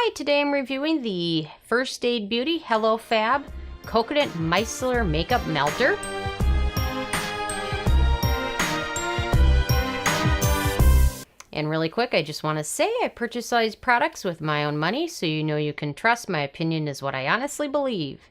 Hi, today I'm reviewing the First Aid Beauty Hello Fab Coconut Micellar Makeup Melter. And really quick, I just want to say I purchased all these products with my own money, so you know you can trust my opinion is what I honestly believe.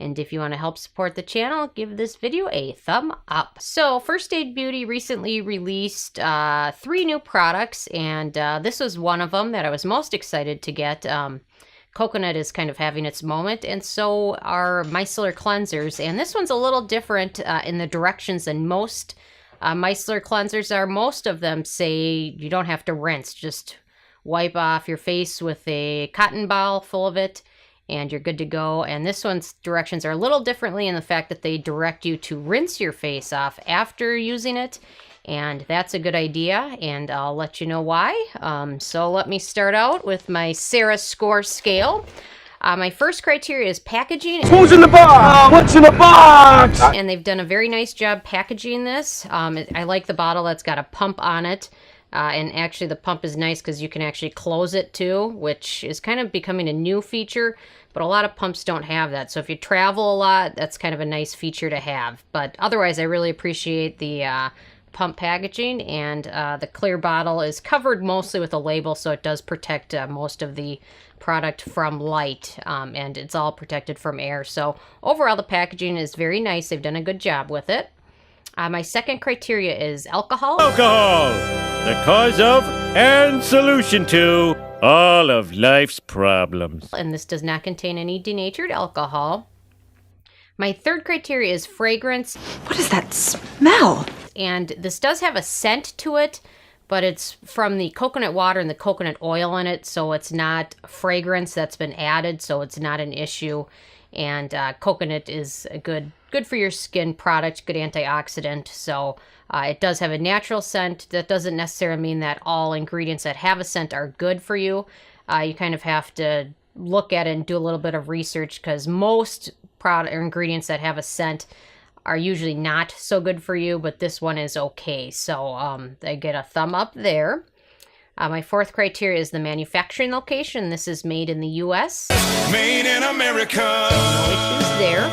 And if you want to help support the channel, give this video a thumb up. So First Aid Beauty recently released 3 new products, and this was one of them that I was most excited to get. Coconut is kind of having its moment, and so are micellar cleansers. And this one's a little different in the directions than most micellar cleansers are. Most of them say you don't have to rinse, just wipe off your face with a cotton ball full of it, and you're good to go. And this one's directions are a little differently in the fact that they direct you to rinse your face off after using it, and that's a good idea, and I'll let you know why. So let me start out with my Sarah score scale. My first criteria is packaging. Who's in the box? What's in the box? And they've done a very nice job packaging this. I like the bottle that's got a pump on it. And actually the pump is nice because you can actually close it too, which is kind of becoming a new feature, but a lot of pumps don't have that. So if you travel a lot, that's kind of a nice feature to have. But otherwise, I really appreciate the pump packaging, and the clear bottle is covered mostly with a label, so it does protect most of the product from light, and it's all protected from air. So overall, the packaging is very nice. They've done a good job with it. My second criteria is alcohol. Alcohol, the cause of and solution to all of life's problems. And this does not contain any denatured alcohol. My third criteria is fragrance. What is that smell? And this does have a scent to it, but it's from the coconut water and the coconut oil in it, so it's not fragrance that's been added, so it's not an issue. And coconut is a good for your skin product, good antioxidant. So it does have a natural scent. That doesn't necessarily mean that all ingredients that have a scent are good for you. You kind of have to look at it and do a little bit of research, because most product or ingredients that have a scent are usually not so good for you, but this one is okay. So I get a thumb up there. My fourth criteria is the manufacturing location. This is made in the U.S. Made in America. No issues there.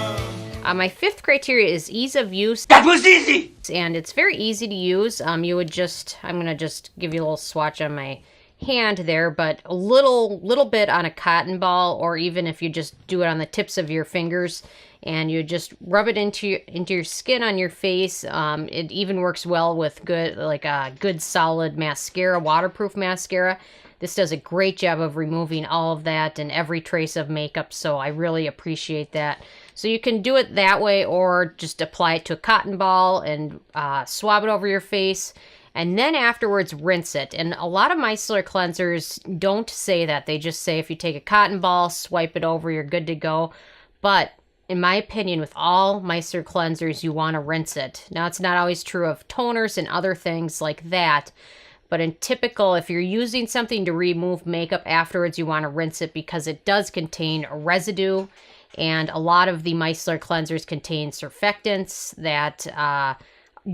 My fifth criteria is ease of use. That was easy. And it's very easy to use. I'm going to just give you a little swatch on my hand there, but a little bit on a cotton ball, or even if you just do it on the tips of your fingers and you just rub it into your skin on your face. It even works well with good solid mascara, waterproof mascara. This does a great job of removing all of that and every trace of makeup, so I really appreciate that. So you can do it that way, or just apply it to a cotton ball and swab it over your face, and then afterwards rinse it. And a lot of micellar cleansers don't say that. They just say if you take a cotton ball, swipe it over, you're good to go. But in my opinion, with all micellar cleansers, you want to rinse it. Now, it's not always true of toners and other things like that, but in typical, if you're using something to remove makeup afterwards, you want to rinse it, because it does contain a residue, and a lot of the micellar cleansers contain surfactants that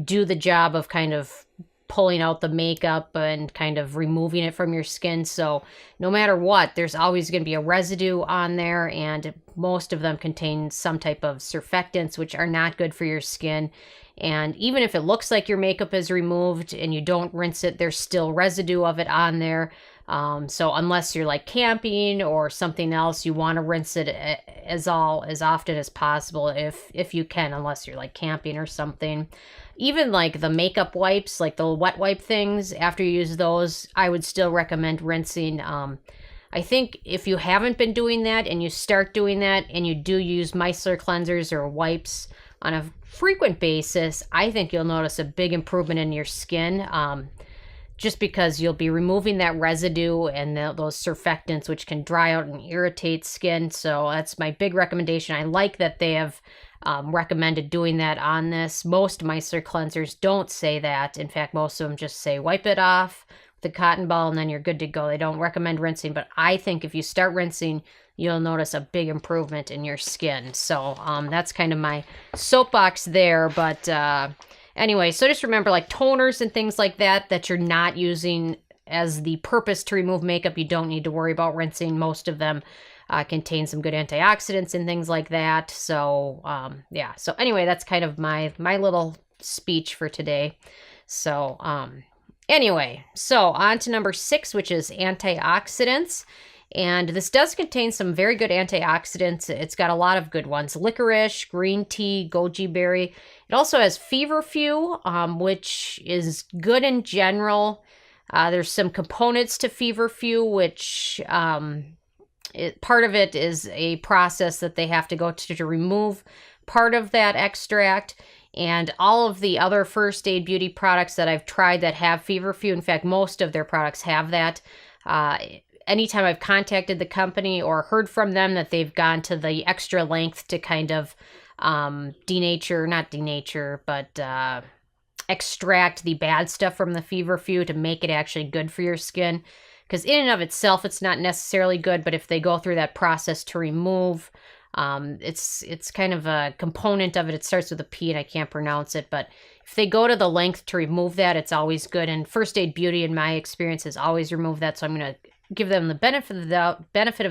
do the job of kind of pulling out the makeup and kind of removing it from your skin. So no matter what, there's always going to be a residue on there, and most of them contain some type of surfactants, which are not good for your skin. And even if it looks like your makeup is removed and you don't rinse it, there's still residue of it on there. So unless you're like camping or something else, you want to rinse it as often as possible if you can, unless you're like camping or something. Even like the makeup wipes, like the wet wipe things, after you use those, I would still recommend rinsing. I think if you haven't been doing that and you start doing that and you do use micellar cleansers or wipes on a frequent basis, I think you'll notice a big improvement in your skin, just because you'll be removing that residue and those surfactants, which can dry out and irritate skin. So that's my big recommendation. I like that they have recommended doing that on this. Most micellar cleansers don't say that. In fact, most of them just say wipe it off with a cotton ball and then you're good to go. They don't recommend rinsing, but I think if you start rinsing, you'll notice a big improvement in your skin. So that's kind of my soapbox there. But anyway, so just remember, like toners and things like that you're not using as the purpose to remove makeup, you don't need to worry about rinsing. Most of them contain some good antioxidants and things like that. So, yeah. So anyway, that's kind of my little speech for today. So, anyway, so on to number 6, which is antioxidants. And this does contain some very good antioxidants. It's got a lot of good ones. Licorice, green tea, goji berry. It also has feverfew, which is good in general. There's some components to feverfew, which part of it is a process that they have to go to remove part of that extract. And all of the other First Aid Beauty products that I've tried that have feverfew, in fact, most of their products have that. Anytime I've contacted the company or heard from them that they've gone to the extra length to kind of extract the bad stuff from the feverfew to make it actually good for your skin. Because in and of itself, it's not necessarily good, but if they go through that process to remove, it's kind of a component of it. It starts with a P and I can't pronounce it, but if they go to the length to remove that, it's always good. And First Aid Beauty, in my experience, has always removed that, so I'm going to give them the benefit of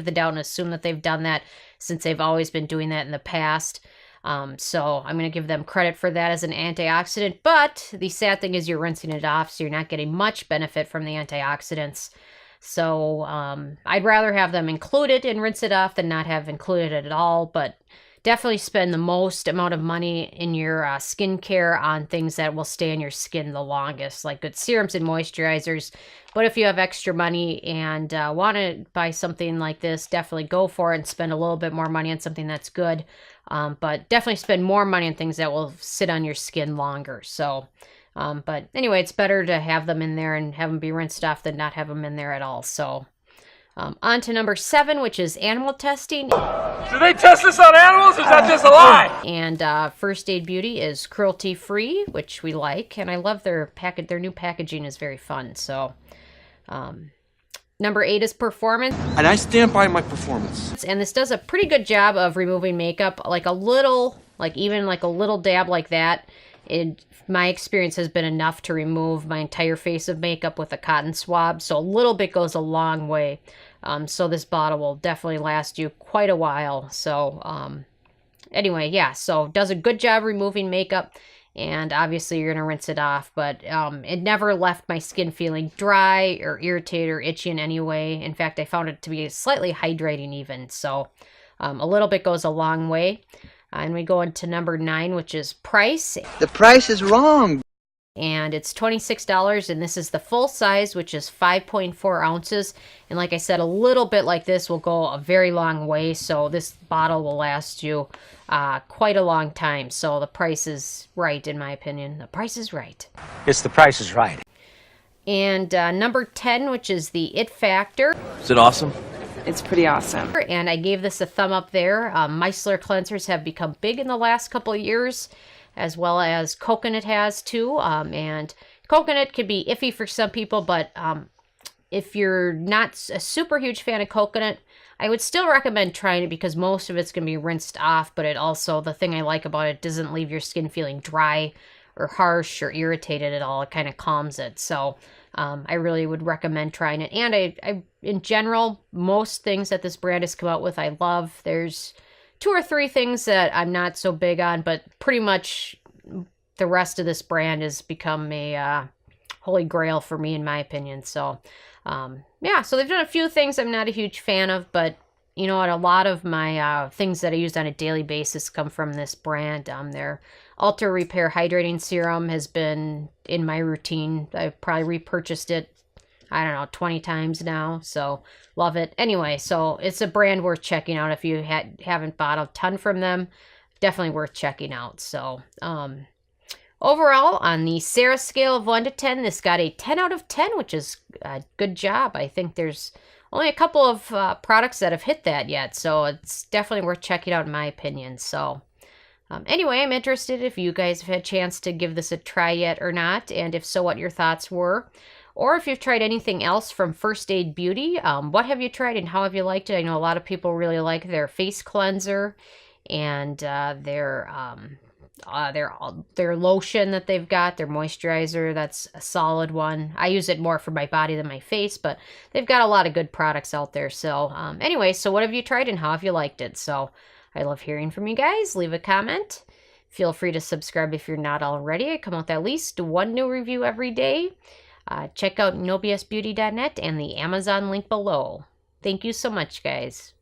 the doubt and assume that they've done that since they've always been doing that in the past. So I'm going to give them credit for that as an antioxidant, but the sad thing is you're rinsing it off, so you're not getting much benefit from the antioxidants. So I'd rather have them included and rinse it off than not have included it at all, but definitely spend the most amount of money in your skincare on things that will stay in your skin the longest, like good serums and moisturizers. But if you have extra money and want to buy something like this, definitely go for it and spend a little bit more money on something that's good. But definitely spend more money on things that will sit on your skin longer. So, but anyway, it's better to have them in there and have them be rinsed off than not have them in there at all. So, on to number 7, which is animal testing. Do they test this on animals, or is that just a lie? And First Aid Beauty is cruelty-free, which we like, and I love their new packaging is very fun. So, number 8 is performance. And I stand by my performance. And this does a pretty good job of removing makeup, even a little dab like that. My experience has been enough to remove my entire face of makeup with a cotton swab. So a little bit goes a long way. So this bottle will definitely last you quite a while. So anyway, yeah, so does a good job removing makeup. And obviously you're going to rinse it off. But it never left my skin feeling dry or irritated or itchy in any way. In fact, I found it to be slightly hydrating even. So a little bit goes a long way. And we go into number 9, which is price. The price is wrong. And it's $26, and this is the full size, which is 5.4 ounces. And like I said, a little bit like this will go a very long way, so this bottle will last you quite a long time. So the price is right, in my opinion. The price is right. It's the price is right. And number 10, which is the It Factor. Is it awesome? It's pretty awesome. And I gave this a thumb up there. Micellar cleansers have become big in the last couple of years, as well as coconut has too. And coconut can be iffy for some people, but if you're not a super huge fan of coconut, I would still recommend trying it because most of it's going to be rinsed off, but it also, the thing I like about it, doesn't leave your skin feeling dry or harsh or irritated at all. It kind of calms it. So I really would recommend trying it. And I in general, most things that this brand has come out with, I love. There's 2 or 3 things that I'm not so big on, but pretty much the rest of this brand has become a holy grail for me, in my opinion. So, yeah, so they've done a few things I'm not a huge fan of, but you know what? A lot of my things that I use on a daily basis come from this brand. Their Ultra Repair Hydrating Serum has been in my routine. I've probably repurchased it, I don't know, 20 times now. So love it. Anyway, so it's a brand worth checking out. If you haven't bought a ton from them, definitely worth checking out. So overall, on the Sarah scale of 1 to 10, this got a 10 out of 10, which is a good job. I think there's only a couple of products that have hit that yet. So it's definitely worth checking out in my opinion. So anyway, I'm interested if you guys have had a chance to give this a try yet or not. And if so, what your thoughts were. Or if you've tried anything else from First Aid Beauty, what have you tried and how have you liked it? I know a lot of people really like their face cleanser and their their lotion that they've got, their moisturizer, that's a solid one. I use it more for my body than my face, but they've got a lot of good products out there. So anyway, so what have you tried and how have you liked it? So I love hearing from you guys. Leave a comment. Feel free to subscribe if you're not already. I come out with at least one new review every day. Check out nobsbeauty.net and the Amazon link below. Thank you so much, guys.